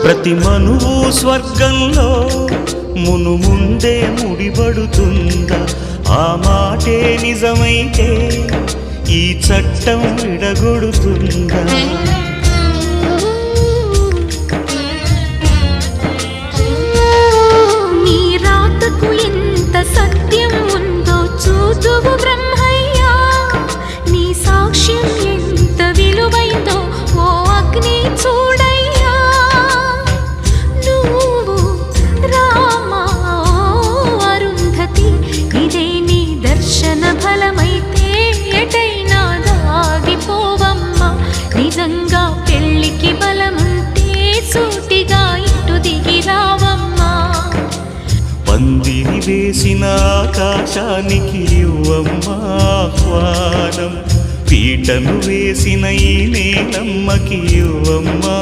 ప్రతి మనువు స్వర్గంలో ముందే ముడిపడుతుందా? ఆ మాటే నిజమైతే ఈ చట్టం విడగొడుతుందా? నీ రాతకు ఎంత సత్యం ఉందో చూదువు బ్రహ్మయ్యా, నీ సాక్ష్యం ఎంత విలువైందో ఓ అగ్ని చూడయ్యా. నువ్వు రామా అరుంధతి, ఇదే నీ దర్శన ఫలమైతే ఎటైనా దాగిపోవమ్మా. నిజంగా పెళ్ళికి బలముంటే సూటిగా ఇటు దిగి రావమ్మా. పందిరి వేసిన ఆకాశానికి ఇవ్వమ్మా ఆహ్వానం, పీటను వేసిన ఈ నేలమ్మకి ఇవ్వమ్మా